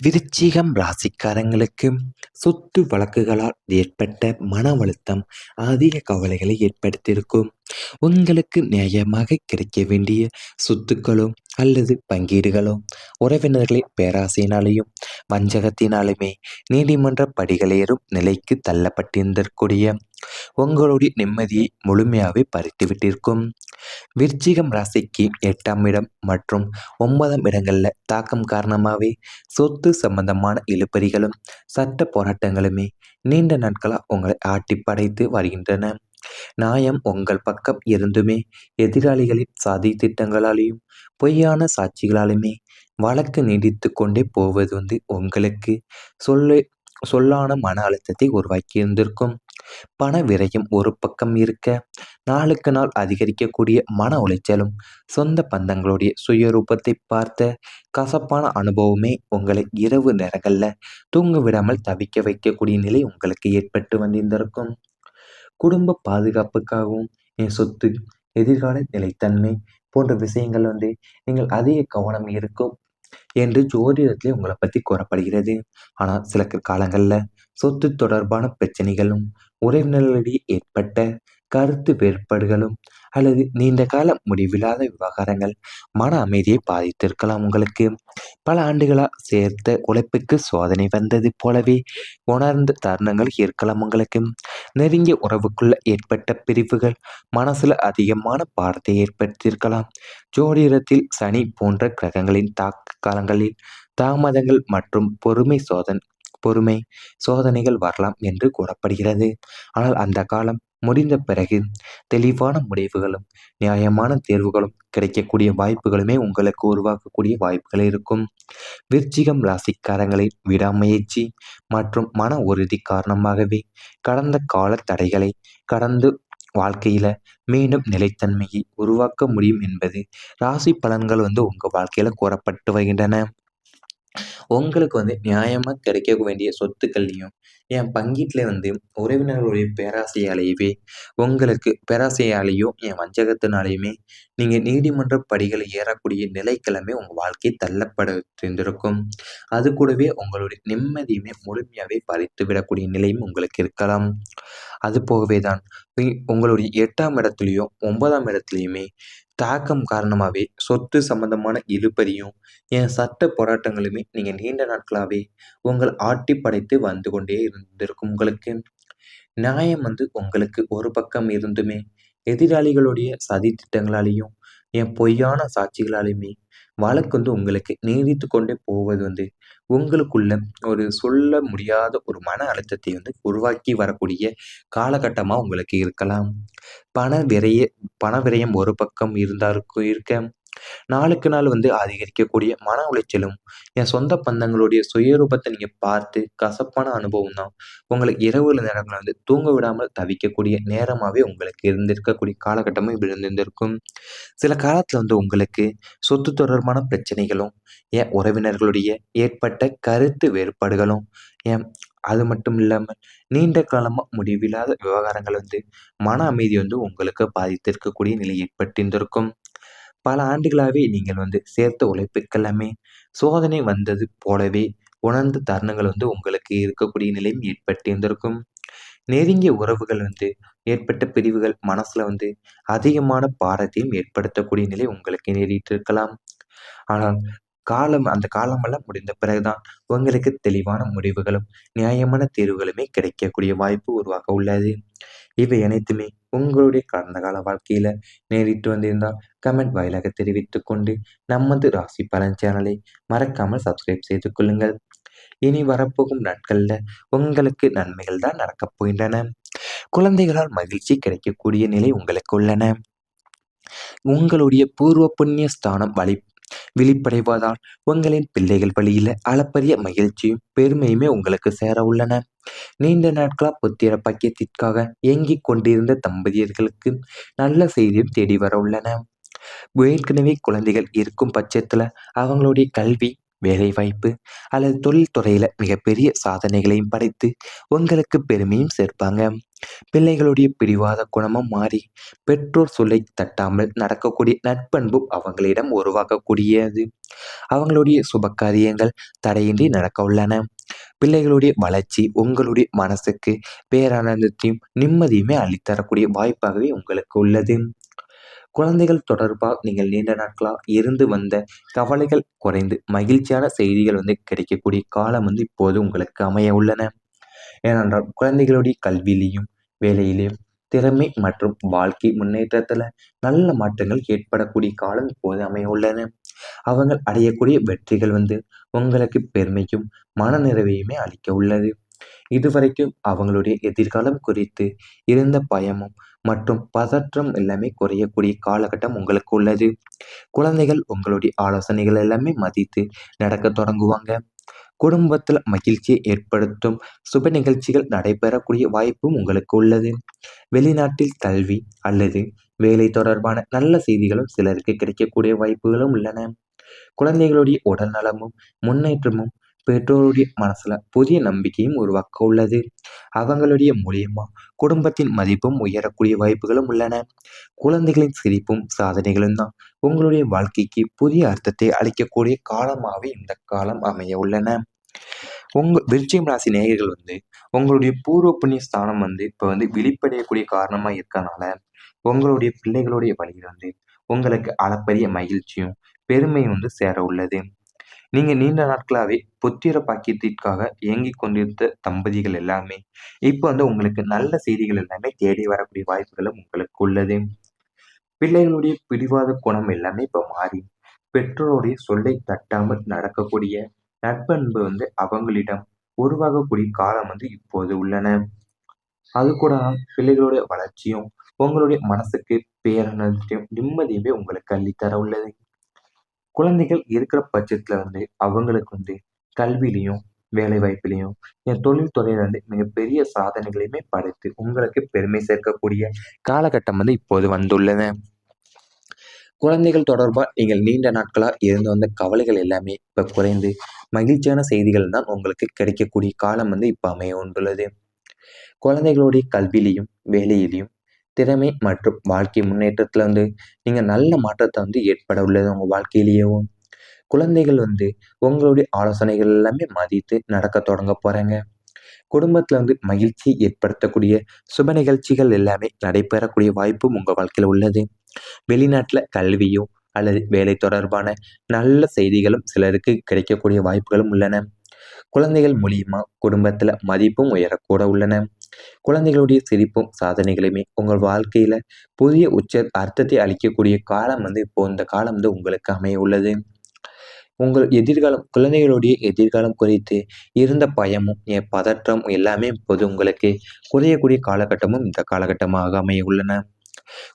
விருச்சிகம் ராசிக்காரங்களுக்கு சொத்து வழக்குகளால் ஏற்பட்ட மன அழுத்தம் அதிக கவலைகளை ஏற்படுத்தியிருக்கும். உங்களுக்கு நியாயமாக கிடைக்க வேண்டிய சொத்துக்களோ அல்லது பங்கீடுகளோ உறவினர்களின் பேராசையினாலேயும் வஞ்சகத்தினாலுமே நீதிமன்ற படிகளேறும் நிலைக்கு தள்ளப்பட்டிருந்தக்கூடிய உங்களுடைய நிம்மதியை முழுமையாகவே பறித்து விட்டிருக்கும். விருச்சிகம் ராசிக்கு 8ஆம் இடம் மற்றும் 9ஆம் இடங்கள்ல தாக்கம் காரணமாகவே சொத்து சம்பந்தமான இழுபறிகளும் சட்ட போராட்டங்களுமே நீண்ட நாட்களா உங்களை ஆட்டி படைத்து வருகின்றன. நியாயம் உங்கள் பக்கம் இருந்துமே எதிராளிகளின் சதி திட்டங்களாலேயும் பொய்யான சாட்சிகளாலுமே வழக்கு நீடித்து கொண்டே போவது உங்களுக்கு சொல்லான மன அழுத்தத்தை உருவாக்கி இருந்திருக்கும். பண விரயம் ஒரு பக்கம் இருக்க, நாளுக்கு நாள் அதிகரிக்கக்கூடிய மன உளைச்சலும் சொந்த பந்தங்களுடைய சுயரூபத்தை பார்த்த கசப்பான அனுபவமே உங்களை இரவு நேரங்கள்ல தூங்க விடாமல் தவிக்க வைக்கக்கூடிய நிலை உங்களுக்கு ஏற்பட்டு வந்திருந்திருக்கும். குடும்ப பாதுகாப்புக்காகவும் என் சொத்து, எதிர்கால நிலைத்தன்மை போன்ற விஷயங்கள் நீங்கள் அதிக கவனம் இருக்கும் என்று ஜோதிடத்திலே உங்களை பற்றி கூறப்படுகிறது. ஆனால் சில காலங்களில் சொத்து தொடர்பான பிரச்சனைகளும் உறவினர்களிடையே ஏற்பட்ட கருத்து வேறுபாடுகளும் அல்லது நீண்ட கால முடிவில்லாத விவகாரங்கள் மன அமைதியை பாதித்திருக்கலாம். உங்களுக்கு பல ஆண்டுகளா சேர்த்த உழைப்புக்கு சோதனை வந்தது போலவே உணர்ந்த தருணங்கள் இருக்கலாம். உங்களுக்கு நெருங்கிய உறவுக்குள்ள ஏற்பட்ட பிரிவுகள் மனசுல அதிகமான பாரத்தை ஏற்படுத்தியிருக்கலாம். ஜோதிடத்தில் சனி போன்ற கிரகங்களின் தாக்க காலங்களில் தாமதங்கள் மற்றும் பொறுமை சோதனைகள் வரலாம் என்று கூறப்படுகிறது. ஆனால் அந்த காலம் முடிந்த பிறகு தெளிவான முடிவுகளும் நியாயமான தேர்வுகளும் கிடைக்கக்கூடிய வாய்ப்புகளுமே உங்களுக்கு உருவாக்கக்கூடிய வாய்ப்புகள் இருக்கும். விருச்சிகம் ராசிக்காரங்களின் விடாமுயற்சி மற்றும் மன உறுதி காரணமாகவே கடந்த கால தடைகளை கடந்து வாழ்க்கையில மீண்டும் நிலைத்தன்மையை உருவாக்க முடியும் என்பது ராசி பலன்கள் உங்க வாழ்க்கையில கூறப்பட்டு வருகின்றன. உங்களுக்கு நியாயமாக கிடைக்க வேண்டிய சொத்துக்கள்லையும் என் பங்கீட்டில் உறவினர்களுடைய பேராசையாலேயோ என் வஞ்சகத்தினாலேயுமே நீங்கள் நீதிமன்ற படிகளை ஏறக்கூடிய நிலைக்கிழமை உங்கள் வாழ்க்கை தள்ளப்பட்டிருந்திருக்கும். அது கூடவே உங்களுடைய நிம்மதியுமே முழுமையாகவே பறித்து விடக்கூடிய நிலையும் உங்களுக்கு இருக்கலாம். அது போகவே தான் உங்களுடைய 8ஆம் இடத்துலையும் 9ஆம் இடத்துலையுமே தாக்கம் காரணமாகவே சொத்து சம்பந்தமான இழுபறியும் என் சட்ட போராட்டங்களுமே நீங்கள் நீண்ட நாட்களாகவே உங்கள் ஆட்டி படைத்து வந்து கொண்டே இருந்திருக்கும். உங்களுக்கு நியாயம் உங்களுக்கு ஒரு பக்கம் இருந்துமே எதிராளிகளுடைய சதி திட்டங்களாலேயும் என் பொய்யான சாட்சிகளாலையுமே வழக்கு உங்களுக்கு நீடித்து கொண்டே போவது உங்களுக்குள்ள ஒரு சொல்ல முடியாத ஒரு மன அழுத்தத்தை உருவாக்கி வரக்கூடிய காலகட்டமாக உங்களுக்கு இருக்கலாம். பண விரயம் ஒரு பக்கம் இருக்க, நாளுக்கு நாள் அதிகரிக்கக்கூடிய மன உளைச்சலும் என் சொந்த பந்தங்களுடைய சுயரூபத்தை நீங்க பார்த்து கசப்பான அனுபவம் தான் உங்களுக்கு இரவு நேரங்கள் தூங்க விடாமல் தவிக்கக்கூடிய நேரமாவே உங்களுக்கு இருந்திருக்கக்கூடிய காலகட்டமும் இருந்திருக்கும். சில காலத்துல உங்களுக்கு சொத்து தொடர்பான பிரச்சனைகளும் என் உறவினர்களுடைய ஏற்பட்ட கருத்து வேறுபாடுகளும் என் அது மட்டும் இல்லாமல் நீண்ட காலமா முடிவில்லாத விவகாரங்கள் மன அமைதி உங்களுக்கு பாதித்திருக்கக்கூடிய நிலை ஏற்பட்டிருந்திருக்கும். பல ஆண்டுகளாகவே நீங்கள் சேர்த்த உழைப்புக்கெல்லாமே சோதனை வந்தது போலவே உணர்ந்த தருணங்கள் உங்களுக்கு இருக்கக்கூடிய நிலையும் ஏற்பட்டிருந்திருக்கும். நெருங்கிய உறவுகள் ஏற்பட்ட பிரிவுகள் மனசுல அதிகமான பாரத்தையும் ஏற்படுத்தக்கூடிய நிலை உங்களுக்கு நேரிட்டு இருக்கலாம். ஆனால் அந்த காலமெல்லாம் முடிந்த பிறகுதான் உங்களுக்கு தெளிவான முடிவுகளும் நியாயமான தீர்வுகளுமே கிடைக்கக்கூடிய வாய்ப்பு உருவாக உள்ளது. இவை அனைத்துமே உங்களுடைய கடந்த கால வாழ்க்கையில நேரிட்டு வந்திருந்தால் கமெண்ட் வாயிலாக தெரிவித்துக் கொண்டு நமது ராசி பலன் சேனலை மறக்காமல் சப்ஸ்கிரைப் செய்து கொள்ளுங்கள். இனி வரப்போகும் நாட்கள்ல உங்களுக்கு நன்மைகள் தான் நடக்கப் போகின்றன. குழந்தைகளால் மகிழ்ச்சி கிடைக்கக்கூடிய நிலை உங்களுக்கு உள்ளன. உங்களுடைய பூர்வ புண்ணிய ஸ்தானம் விழிப்படைவதால் உங்களின் பிள்ளைகள் வழியில அளப்பரிய மகிழ்ச்சியும் பெருமையுமே உங்களுக்கு சேர உள்ளன. நீண்ட நாட்களா புத்திர பாக்கியத்திற்காக ஏங்கிக் கொண்டிருந்த தம்பதியர்களுக்கு நல்ல செய்தியும் தேடி வர உள்ளன. ஏற்கனவே குழந்தைகள் இருக்கும் பட்சத்துல அவங்களுடைய கல்வி வேலைவாய்ப்பு அல்லது தொழில் துறையில மிகப்பெரிய சாதனைகளையும் படைத்து உங்களுக்கு பெருமையும் சேர்ப்பாங்க. பிள்ளைகளுடைய பிடிவாத குணமும் மாறி பெற்றோர் சொல்லை தட்டாமல் நடக்கக்கூடிய நட்பண்பும் அவங்களிடம் உருவாக்கக்கூடியது. அவங்களுடைய சுப காரியங்கள் தடையின்றி நடக்க உள்ளன. பிள்ளைகளுடைய வளர்ச்சி உங்களுடைய மனசுக்கு பேரானந்தத்தையும் நிம்மதியுமே அள்ளித்தரக்கூடிய வாய்ப்பாகவே உங்களுக்கு உள்ளது. குழந்தைகள் தொடர்பாக நீங்கள் நீண்ட நாட்களா இருந்து வந்த கவலைகள் குறைந்து மகிழ்ச்சியான செய்திகள் கிடைக்கக்கூடிய காலம் இப்போது உங்களுக்கு அமைய உள்ளன. ஏனென்றால் குழந்தைகளுடைய கல்வியிலையும் வேலையிலையும் திறமை மற்றும் வாழ்க்கை முன்னேற்றத்துல நல்ல மாற்றங்கள் ஏற்படக்கூடிய காலம் இப்போது அமைய உள்ளன. அவங்க அடையக்கூடிய வெற்றிகள் உங்களுக்கு பெருமையும் மனநிறைவையுமே அளிக்க உள்ளது. இதுவரைக்கும் அவங்களுடைய எதிர்காலம் குறித்து இருந்த பயமும் மற்றும் பதற்றம் எல்லாமே குறையக்கூடிய காலகட்டம் உங்களுக்கு உள்ளது. குழந்தைகள் உங்களுடைய ஆலோசனைகள் எல்லாமே மதித்து நடக்க தொடங்குவாங்க. குடும்பத்தில் மகிழ்ச்சியை ஏற்படுத்தும் சுப நிகழ்ச்சிகள் நடைபெறக்கூடிய வாய்ப்பும் உங்களுக்கு உள்ளது. வெளிநாட்டில் கல்வி அல்லது வேலை தொடர்பான நல்ல செய்திகளும் சிலருக்கு கிடைக்கக்கூடிய வாய்ப்புகளும் உள்ளன. குழந்தைகளுடைய உடல் நலமும் முன்னேற்றமும் பெற்றோருடைய மனசுல புதிய நம்பிக்கையும் உருவாக்க உள்ளது. அவங்களுடைய மூலியமா குடும்பத்தின் மதிப்பும் உயரக்கூடிய வாய்ப்புகளும் உள்ளன. குழந்தைகளின் சிரிப்பும் சாதனைகளும் தான் உங்களுடைய வாழ்க்கைக்கு புதிய அர்த்தத்தை அளிக்கக்கூடிய காலமாகவே இந்த காலம் அமைய உள்ளன. விருச்சிகம் ராசி நேயர்கள் உங்களுடைய பூர்வ புண்ணிய ஸ்தானம் இப்போ வெளிப்படையக்கூடிய காரணமா இருக்கனால உங்களுடைய பிள்ளைகளுடைய வழியில் உங்களுக்கு அளப்பரிய மகிழ்ச்சியும் பெருமையும் சேர உள்ளது. நீங்க நீண்ட நாட்களாவே புத்திர பாக்கியத்திற்காக இயங்கிக் கொண்டிருந்த தம்பதிகள் எல்லாமே இப்போ உங்களுக்கு நல்ல செய்திகள் எல்லாமே தேடி வரக்கூடிய வாய்ப்புகளும் உங்களுக்கு உள்ளது. பிள்ளைகளுடைய பிடிவாத குணம் எல்லாமே இப்போ மாறி பெற்றோருடைய சொல்லை தட்டாமல் நடக்கக்கூடிய நட்பண்பு அவங்களிடம் உருவாகக்கூடிய காலம் இப்போது உள்ளன. அது கூட பிள்ளைகளுடைய வளர்ச்சியும் உங்களுடைய மனசுக்கு பேரானந்தத்தையும் நிம்மதியுமே உங்களுக்கு அள்ளித்தர உள்ளது. குழந்தைகள் இருக்கிற பட்சத்துல அவங்களுக்கு கல்வியிலையும் வேலை வாய்ப்பிலையும் என் தொழில் துறையில மிகப்பெரிய சாதனைகளையுமே படைத்து உங்களுக்கு பெருமை சேர்க்கக்கூடிய காலகட்டம் இப்போது வந்துள்ளன. குழந்தைகள் தொடர்பாக நீங்கள் நீண்ட நாட்களா இருந்து வந்த கவலைகள் எல்லாமே இப்ப குறைந்து மகிழ்ச்சியான செய்திகள் தான் உங்களுக்கு கிடைக்கக்கூடிய காலம் இப்ப அமைய கொண்டுள்ளது. குழந்தைகளுடைய கல்வியிலையும் வேலையிலையும் திறமை மற்றும் வாழ்க்கை முன்னேற்றத்துல நீங்க நல்ல மாற்றத்தை ஏற்பட உள்ளது உங்க வாழ்க்கையிலேயும். குழந்தைகள் உங்களுடைய ஆலோசனைகள் எல்லாமே மதித்து நடக்க தொடங்க போறாங்க. குடும்பத்துல மகிழ்ச்சி ஏற்படுத்தக்கூடிய சுப நிகழ்ச்சிகள் எல்லாமே நடைபெறக்கூடிய வாய்ப்பும் உங்க வாழ்க்கையில உள்ளது. வெளிநாட்டுல கல்வியோ அல்லது வேலை தொடர்பான நல்ல செய்திகளும் சிலருக்கு கிடைக்கக்கூடிய வாய்ப்புகளும் உள்ளன. குழந்தைகள் மூலியமா குடும்பத்துல மதிப்பும் உயரக்கூட உள்ளன. குழந்தைகளுடைய சிரிப்பும் சாதனைகளுமே உங்கள் வாழ்க்கையில புதிய அர்த்தத்தை அளிக்கக்கூடிய காலம் இப்போ இந்த காலம் உங்களுக்கு அமைய உள்ளது. உங்கள் எதிர்காலம் குழந்தைகளுடைய எதிர்காலம் குறித்து இருந்த பயமும் பதற்றம் எல்லாமே இப்போது உங்களுக்கு குறையக்கூடிய காலகட்டமும் இந்த காலகட்டமாக அமைய உள்ளன.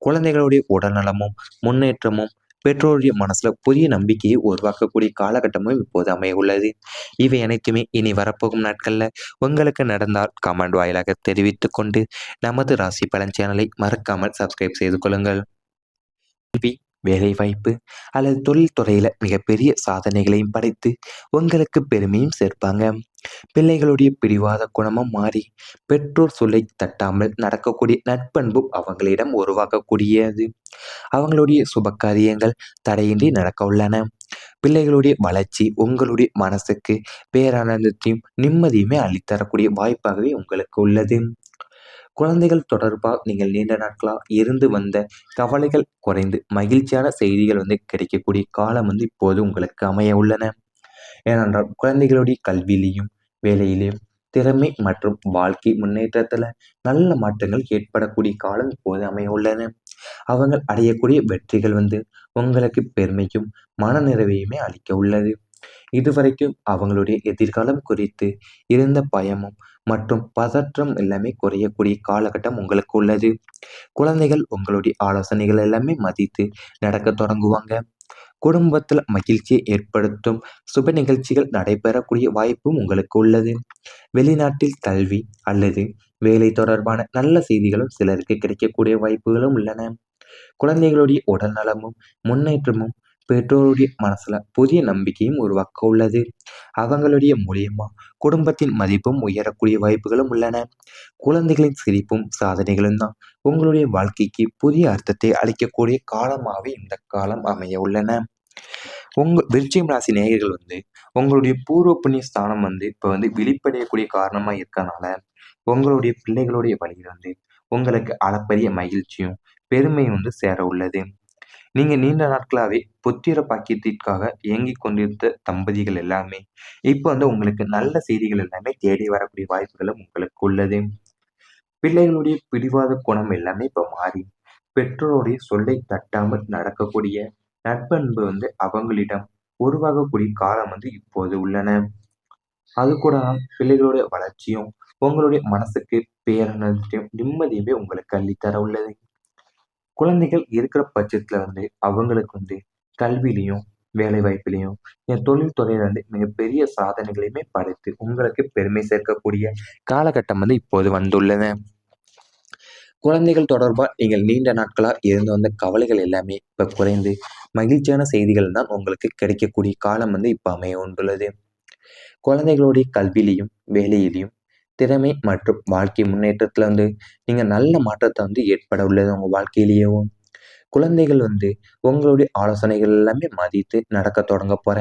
குழந்தைகளுடைய உடல்நலமும் முன்னேற்றமும் பெற்றோருடைய மனசுல புதிய நம்பிக்கையை உருவாக்கக்கூடிய காலகட்டமும் இப்போது அமைய உள்ளது. இவை அனைத்துமே இனி வரப்போகும் நாட்கள்ல உங்களுக்கு நடந்தால் கமெண்ட் வாயிலாக தெரிவித்துக் கொண்டு நமது ராசி பலன் சேனலை மறக்காமல் சப்ஸ்கிரைப் செய்து கொள்ளுங்கள். வேலைவாய்ப்பு அல்லது தொழில் துறையில மிகப்பெரிய சாதனைகளையும் படைத்து உங்களுக்கு பெருமையும் சேர்ப்பாங்க. பிள்ளைகளுடைய பிடிவாத குணமும் மாறி பெற்றோர் சொல்லை தட்டாமல் நடக்கக்கூடிய நட்பண்பும் அவங்களிடம் உருவாக்கக்கூடியது. அவங்களுடைய சுப காரியங்கள் தடையின்றி நடக்க உள்ளன. பிள்ளைகளுடைய வளர்ச்சி உங்களுடைய மனசுக்கு பேரானந்தத்தையும் நிம்மதியுமே அள்ளித்தரக்கூடிய வாய்ப்பாகவே உங்களுக்கு உள்ளது. குழந்தைகள் தொடர்பாக நீங்கள் நீண்ட நாட்களா இருந்து வந்த கவலைகள் குறைந்து மகிழ்ச்சியான செய்திகள் கிடைக்கக்கூடிய காலம் இப்போது உங்களுக்கு அமைய உள்ளன. ஏனென்றால் குழந்தைகளுடைய கல்வியிலையும் வேலையிலையும் திறமை மற்றும் வாழ்க்கை முன்னேற்றத்துல நல்ல மாற்றங்கள் ஏற்படக்கூடிய காலம் இப்போது அமைய உள்ளன. அவங்க அடையக்கூடிய வெற்றிகள் உங்களுக்கு பெருமையும் மனநிறைவையுமே அளிக்க உள்ளது. இதுவரைக்கும் அவங்களுடைய எதிர்காலம் குறித்து இருந்த பயமும் மற்றும் பதற்றம் எல்லாமே குறையக்கூடிய காலகட்டம் உங்களுக்கு உள்ளது. குழந்தைகள் உங்களுடைய ஆலோசனைகள் எல்லாமே மதித்து நடக்க தொடங்குவாங்க. குடும்பத்துல மகிழ்ச்சியை ஏற்படுத்தும் சுப நிகழ்ச்சிகள் நடைபெறக்கூடிய வாய்ப்பும் உங்களுக்கு உள்ளது. வெளிநாட்டில் கல்வி அல்லது வேலை தொடர்பான நல்ல செய்திகளும் சிலருக்கு கிடைக்கக்கூடிய வாய்ப்புகளும் உள்ளன. குழந்தைகளுடைய உடல் நலமும் முன்னேற்றமும் பெற்றோருடைய மனசுல புதிய நம்பிக்கையும் உருவாக்க உள்ளது. அவங்களுடைய மூலியமா குடும்பத்தின் மதிப்பும் உயரக்கூடிய வாய்ப்புகளும் உள்ளன. குழந்தைகளின் சிரிப்பும் சாதனைகளும் தான் உங்களுடைய வாழ்க்கைக்கு புதிய அர்த்தத்தை அளிக்கக்கூடிய காலமாகவே இந்த காலம் அமைய உள்ளன. விருச்சிகம் ராசி நேயர்கள் உங்களுடைய பூர்வ புண்ணிய ஸ்தானம் இப்ப விழிப்படையக்கூடிய காரணமா இருக்கனால உங்களுடைய பிள்ளைகளுடைய வழியில் உங்களுக்கு அளப்பரிய மகிழ்ச்சியும் பெருமையும் சேர உள்ளது. நீங்க நீண்ட நாட்களாவே புத்திர பாக்கியத்திற்காக ஏங்கிக் கொண்டிருந்த தம்பதிகள் எல்லாமே இப்ப உங்களுக்கு நல்ல செய்திகள் எல்லாமே தேடி வரக்கூடிய வாய்ப்புகளும் உங்களுக்கு உள்ளது. பிள்ளைகளுடைய பிடிவாத குணம் எல்லாமே இப்ப மாறி பெற்றோருடைய சொல்லை தட்டாமல் நடக்கக்கூடிய நட்பண்பு அவங்களிடம் உருவாகக்கூடிய காலம் இப்போது உள்ளன. அது கூட பிள்ளைகளுடைய வளர்ச்சியும் உங்களுடைய மனசுக்கு பேரனத்தையும் நிம்மதியுமே உங்களுக்கு அள்ளித்தர உள்ளது. குழந்தைகள் இருக்கிற பட்சத்துல அவங்களுக்கு கல்வியிலையும் வேலை வாய்ப்பிலையும் என் தொழில் துறையில மிகப்பெரிய சாதனைகளையுமே படைத்து உங்களுக்கு பெருமை சேர்க்கக்கூடிய காலகட்டம் இப்போது வந்துள்ளன. குழந்தைகள் தொடர்பா நீங்கள் நீண்ட நாட்களா இருந்து வந்த கவலைகள் எல்லாமே இப்ப குறைந்து மகிழ்ச்சியான செய்திகள் தான் உங்களுக்கு கிடைக்கக்கூடிய காலம் இப்ப அமைய கொண்டுள்ளது. குழந்தைகளுடைய கல்வியிலையும் வேலையிலையும் திறமை மற்றும் வாழ்க்கை முன்னேற்றத்துல நீங்க நல்ல மாற்றத்தை ஏற்பட உள்ளது உங்க வாழ்க்கையிலேயும். குழந்தைகள் உங்களுடைய ஆலோசனைகள் எல்லாமே மதித்து நடக்க தொடங்க போறாங்க.